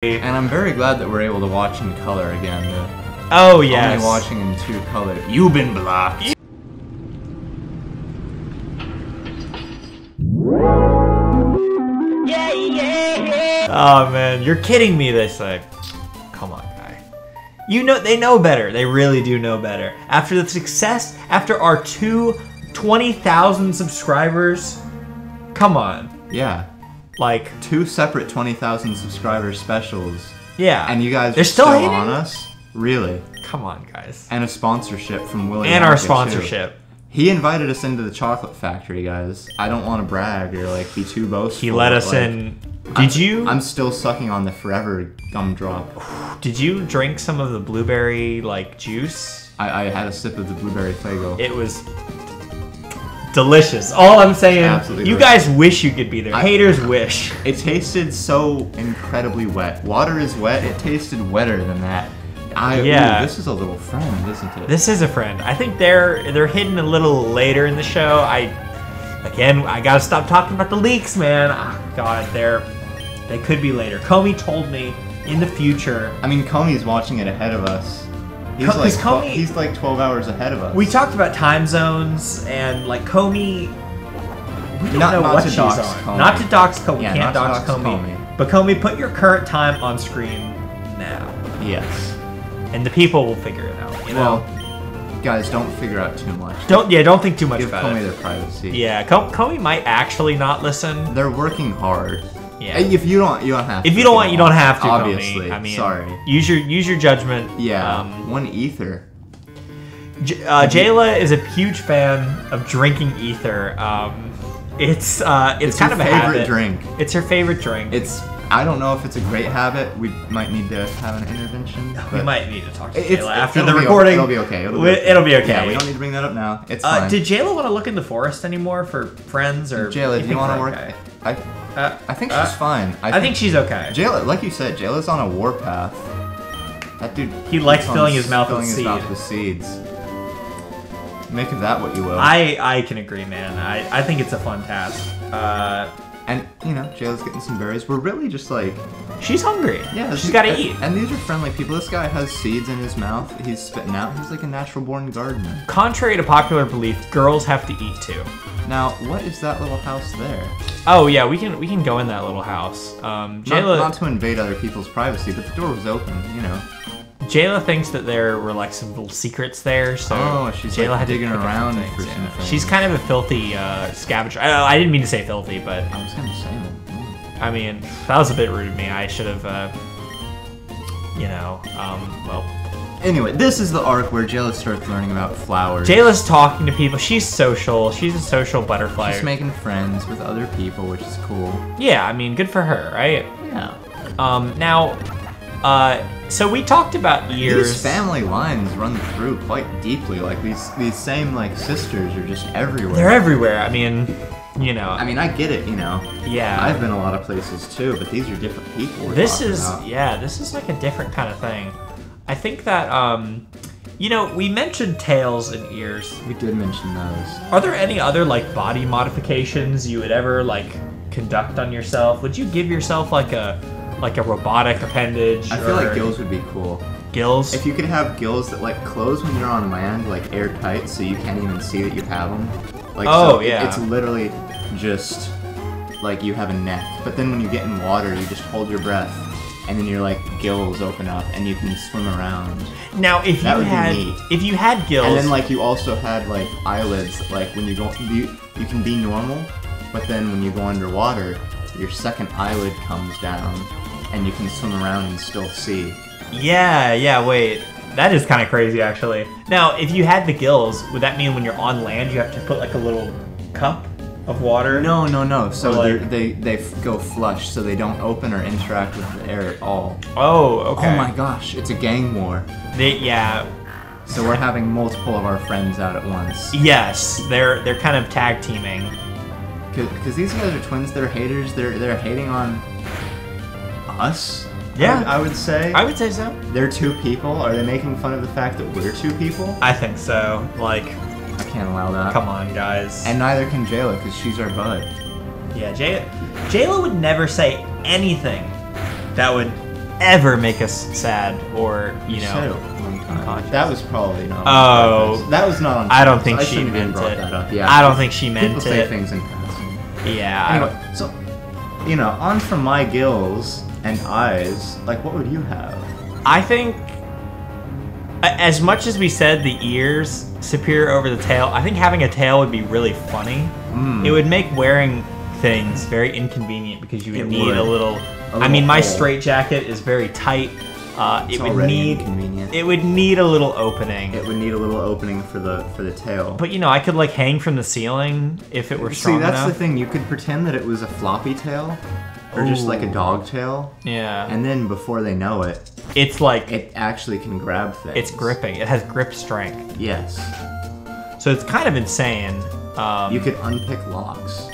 And I'm very glad that we're able to watch in color again. Oh, yes. Only watching in 2 color. You've been blocked. Oh, man. You're kidding me, they say. Come on, guy. You know, they know better. They really do know better. After the success, after our 20,000 subscribers, come on. Yeah. Like 2 separate 20,000 subscriber specials. Yeah. And you guys They're are still hating on us? Really? Come on, guys. And a sponsorship from Willie And our Wonka, sponsorship. too. He invited us into the chocolate factory, guys. I don't want to brag or like be too boastful. He let us in. Did you? I'm still sucking on the forever gumdrop. Did you drink some of the blueberry like juice? I had a sip of the blueberry Faygo. It was delicious. All I'm saying, Absolutely you delicious. guys wish you could be there. Haters wish. It tasted so incredibly wet. Water is wet. It tasted wetter than that. Yeah. Ooh, this is a little friend, isn't it? This is a friend. I think they're hidden a little later in the show. I gotta stop talking about the leaks, man. Oh, God, they could be later. Comey told me in the future. I mean, Comey's watching it ahead of us. He's like 12 hours ahead of us. We talked about time zones and like Comey. We don't know what she's on. Comey. Not to dox Comey. Yeah, Can't not to dox dox Comey. Comey. But Comey, put your current time on screen now. Yes. And the people will figure it out. You know? Well, guys, don't figure out too much. Don't think too much Give about Comey it. their privacy. Yeah, Comey might actually not listen. They're working hard. Yeah. If you don't have to. If you don't want, you don't have to. Obviously. Comey. I mean, sorry. Use your judgment. Yeah. 1 ether. Jayla is a huge fan of drinking ether. It's kind of a favorite habit. drink. It's her favorite drink. I don't know if it's a great habit. We might need to have an intervention. We might need to talk to Jayla Jayla after the recording. It'll be okay. It'll be okay. Yeah, we don't need to bring that up now. It's fine. Did Jayla want to look in the forest anymore for friends or? Jayla, do you want to work? I think she's fine. I think she's okay. Jayla, like you said, Jayla's on a warpath. That dude. He likes filling his mouth with seeds. Make of that what you will. I can agree, man. I think it's a fun task. And, you know, Jayla's getting some berries. We're really just like... She's hungry. Yeah. She's got to eat. And these are friendly people. This guy has seeds in his mouth. He's spitting out. He's like a natural-born gardener. Contrary to popular belief, girls have to eat too. Now, what is that little house there? Oh, yeah, we can go in that little house. Jayla... Not to invade other people's privacy, but the door was open, you know. Jayla thinks that there were like some little secrets there, so she's Jayla like had digging to pick around up some for things, some things. She's kind of a filthy scavenger. I didn't mean to say filthy, but I was gonna say that. I mean, that was a bit rude of me. I should have, well. Anyway, this is the arc where Jayla starts learning about flowers. Jayla's talking to people. She's social. She's a social butterfly. She's making friends with other people, which is cool. Yeah, I mean, good for her, right? Yeah. So we talked about years. These family lines run through quite deeply. Like these same like sisters are just everywhere. They're everywhere. I mean, you know. I mean, I get it. You know. Yeah. I've been a lot of places too, but these are different people. This is like a different kind of thing. I think that we mentioned tails and ears. We did mention those. Are there any other like body modifications you would ever like conduct on yourself? Would you give yourself like a robotic appendage? I feel like gills would be cool. Gills? If you could have gills that like close when you're on land, like airtight, so you can't even see that you have them. Like, it's literally just like you have a neck. But then when you get in water, you just hold your breath, and then your like gills open up, and you can swim around. Now, if you had gills, and then like you also had like eyelids, like when you go, you can be normal, but then when you go underwater, your second eyelid comes down. And you can swim around and still see. Yeah, wait. That is kind of crazy, actually. Now, if you had the gills, would that mean when you're on land, you have to put like a little cup of water? No. So like... they go flush, so they don't open or interact with the air at all. Oh, okay. Oh my gosh, it's a gang war. So we're having multiple of our friends out at once. Yes, they're kind of tag teaming. Because these guys are twins, they're haters, they're hating on... us? Yeah. I would say. I would say so. They're 2 people? Are they making fun of the fact that we're 2 people? I think so. Like... I can't allow that. Come on, guys. And neither can Jayla, because she's our bud. Yeah, Jayla would never say anything that would ever make us sad or, you know, unconscious. That was probably not. That was not on. I don't think she meant it. That up. Yeah, I don't think she meant People say things in passing. Yeah. Anyway, so, you know, on from my gills and eyes, like, what would you have? I think, as much as we said the ears superior over the tail, I think having a tail would be really funny. It would make wearing things very inconvenient because you would need a little. I mean, my straitjacket is very tight. It would need a little opening. It would need a little opening for the tail. But you know, I could like hang from the ceiling if it were strong enough. See, that's the thing. You could pretend that it was a floppy tail, or just like a dog tail. Yeah. And then before they know it, it's like it actually can grab things. It's gripping. It has grip strength. Yes. So it's kind of insane. You could unpick locks.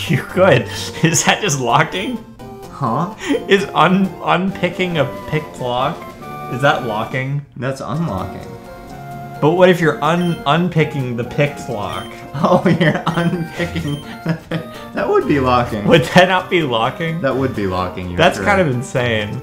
You could. Is that just locking? Huh? Is unpicking a picked lock? Is that locking? That's unlocking. But what if you're unpicking the picked lock? Oh, you're unpicking. That would be locking. Would that not be locking? That would be locking. That's kind of insane.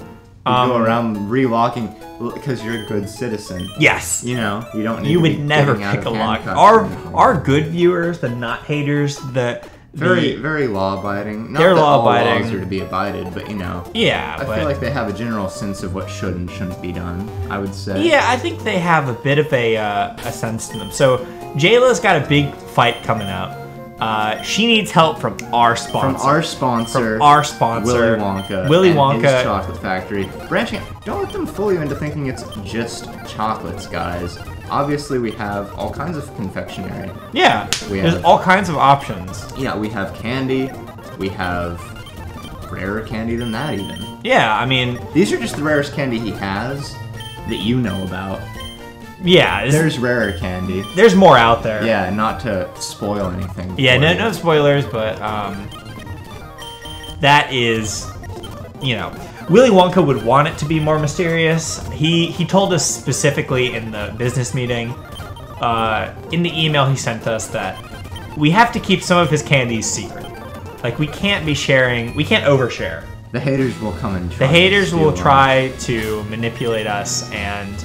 You go around relocking because you're a good citizen. Yes. You know, you don't need You to would be never getting out pick of a lock. handcuffs. Our good viewers, the not haters, very law-abiding. Not they're that law-abiding. all laws are to be abided, but you know. Yeah, I feel like they have a general sense of what should and shouldn't be done. I would say. Yeah, I think they have a bit of a sense to them. So Jayla's got a big fight coming up. She needs help from our sponsor. Willy Wonka. Willy and Wonka. His chocolate factory. Branching. Don't let them fool you into thinking it's just chocolates, guys. Obviously, we have all kinds of confectionery. Yeah, there's all kinds of options. Yeah, we have candy. We have rarer candy than that, even. Yeah, I mean... These are just the rarest candy he has that you know about. Yeah. There's rarer candy. There's more out there. Yeah, not to spoil anything. Yeah, no spoilers, but that is, you know... Willy Wonka would want it to be more mysterious. He told us specifically in the business meeting, in the email he sent us, that we have to keep some of his candies secret. Like, we can't be sharing, we can't overshare. The haters will come and try. The haters will try to manipulate us, and,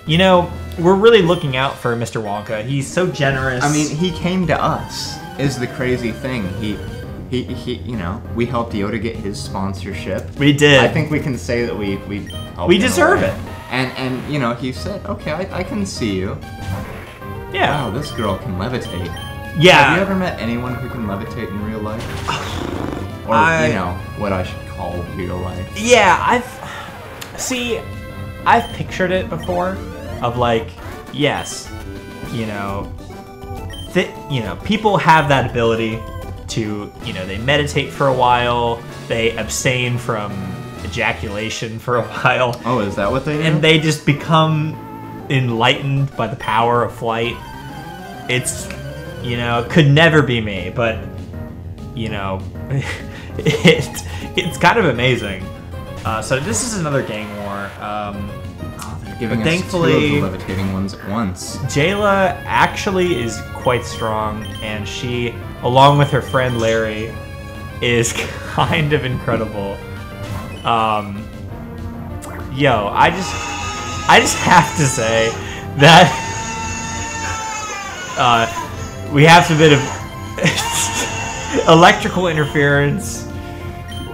you know, we're really looking out for Mr. Wonka. He's so generous. I mean, he came to us, is the crazy thing. He, you know, we helped Yoda get his sponsorship. We did. I think we can say that we deserve it. And you know, he said, okay, I can see you. Yeah. Wow, this girl can levitate. Yeah. Have you ever met anyone who can levitate in real life? Or, you know, what I should call real life. Yeah, I've pictured it before, of like, yes, you know, people have that ability to, you know, they meditate for a while, they abstain from ejaculation for a while. Oh, is that what they do? And they just become enlightened by the power of flight. It's, you know, it could never be me, but, you know, it's kind of amazing. So this is another gang war. They're giving us thankfully, 2 of the levitating ones at once. Jayla actually is quite strong, and she, along with her friend Larry, is kind of incredible. Yo, I just have to say that we have a bit of electrical interference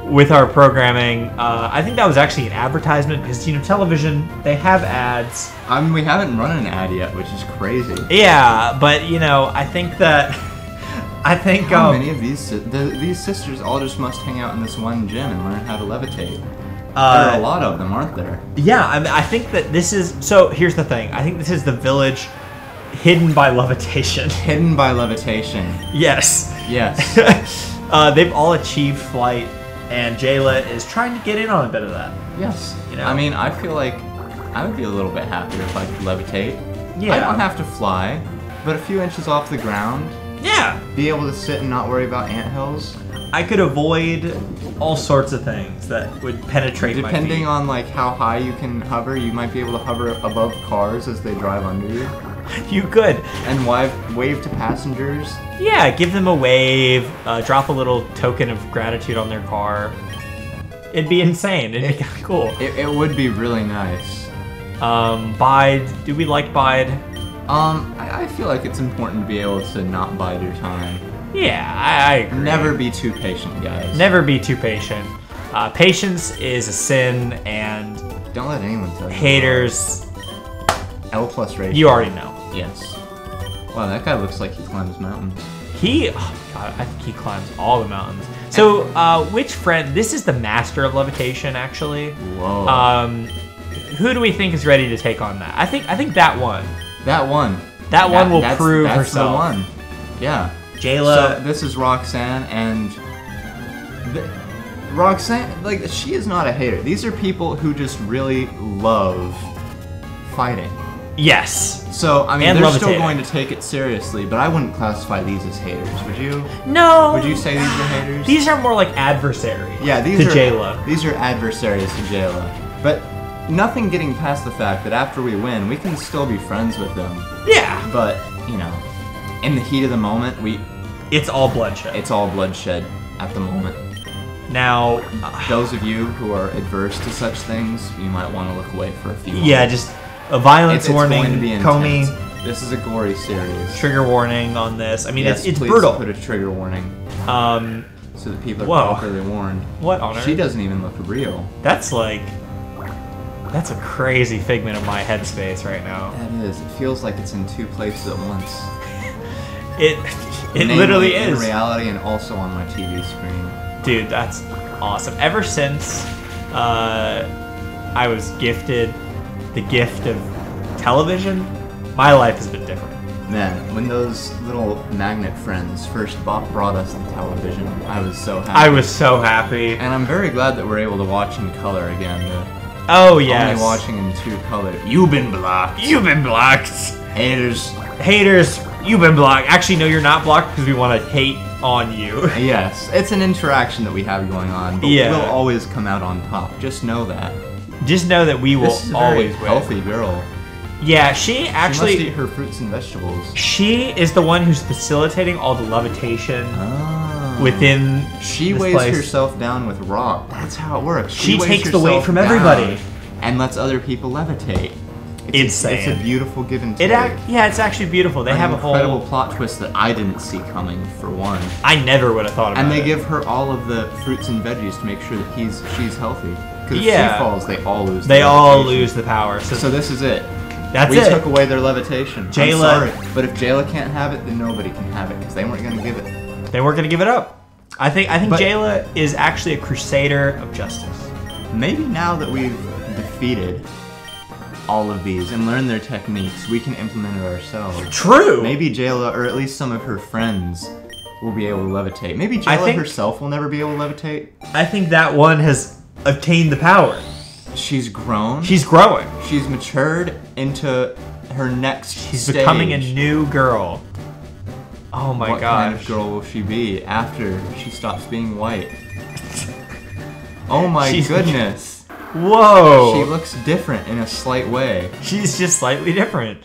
with our programming. I think that was actually an advertisement because, you know, television, they have ads. I mean, we haven't run an ad yet, which is crazy. Yeah, but, you know, I think how many of these sisters all just must hang out in this one gym and learn how to levitate? There are a lot of them, aren't there? Yeah, I mean, I think that this is... So, here's the thing. I think this is the village hidden by levitation. Hidden by levitation. Yes. Yes. They've all achieved flight, and Jayla is trying to get in on a bit of that. Yes. You know? I mean, I feel like I would be a little bit happier if I could levitate. Yeah. I don't have to fly, but a few inches off the ground. Yeah. Be able to sit and not worry about anthills. I could avoid all sorts of things that would penetrate my feet. Depending on like how high you can hover, you might be able to hover above cars as they drive under you. You could. And wave to passengers. Yeah, give them a wave, drop a little token of gratitude on their car. It'd be insane. It'd be kind of cool. It would be really nice. Bide. Do we like Bide? I feel like it's important to be able to not bide your time. Yeah, I agree. Never be too patient, guys. Never be too patient. Patience is a sin, and don't let anyone tell you. Haters. L plus ratio. You already know. Yes. Wow, that guy looks like he climbs mountains. Oh God, I think he climbs all the mountains. So, which friend? This is the master of levitation, actually. Whoa. Who do we think is ready to take on that? I think that one. That one. That one will prove that's herself. The one. Yeah. Jayla. So this is Roxanne, and Roxanne, like, she is not a hater. These are people who just really love fighting. Yes. So, I mean, they're still going to take it seriously, but I wouldn't classify these as haters, would you? No. Would you say these are haters? These are more like adversaries. Yeah, these to are Jayla. These are adversaries to Jayla. But nothing getting past the fact that after we win, we can still be friends with them. Yeah. But, you know, in the heat of the moment, it's all bloodshed. It's all bloodshed at the moment. Now, those of you who are adverse to such things, you might want to look away for a few moments. Yeah, just a violence warning. Going to be Comey. This is a gory series. Trigger warning on this. I mean, yes, it's please brutal. Put a trigger warning. So that people are properly warned. What on earth? She doesn't even look real. That's a crazy figment of my headspace right now. That is. It feels like it's in two places at once. It literally is. In reality and also on my TV screen. Dude, that's awesome. Ever since I was gifted the gift of television, my life has been different. Man, when those little magnet friends first brought us the television, I was so happy. I was so happy. And I'm very glad that we're able to watch in color again. Oh, yes. Only watching in two color. You've been blocked. You've been blocked. Haters. Haters, you've been blocked. Actually, no, you're not blocked because we want to hate on you. Yes, it's an interaction that we have going on, but we'll always come out on top. Just know that. Just know that we will always win. Healthy girl. Yeah, she actually... She must eat her fruits and vegetables. She is the one who's facilitating all the levitation within She weighs herself down with rock. That's how it works. She takes the weight from everybody. And lets other people levitate. It's a beautiful give and take. Yeah, it's actually beautiful. They have a whole... incredible plot twist that I didn't see coming, for one. I never would have thought about it. And they give her all of the fruits and veggies to make sure that she's healthy. Because if she falls, they all lose the levitation. all lose the power. So this is it. That's we took away their levitation. Jayla, I'm sorry, but if Jayla can't have it, then nobody can have it because they weren't going to give it. They weren't going to give it up. I think Jayla is actually a crusader of justice. Maybe now that we've defeated all of these and learned their techniques, we can implement it ourselves. True. Maybe Jayla, or at least some of her friends, will be able to levitate. Maybe Jayla herself will never be able to levitate. I think that one has obtained the power. She's grown. She's growing. She's matured into her next She's stage. becoming a new girl. Oh my gosh. What kind of girl will she be after she stops being white? Oh my goodness. Whoa. She looks different in a slight way. She's just slightly different.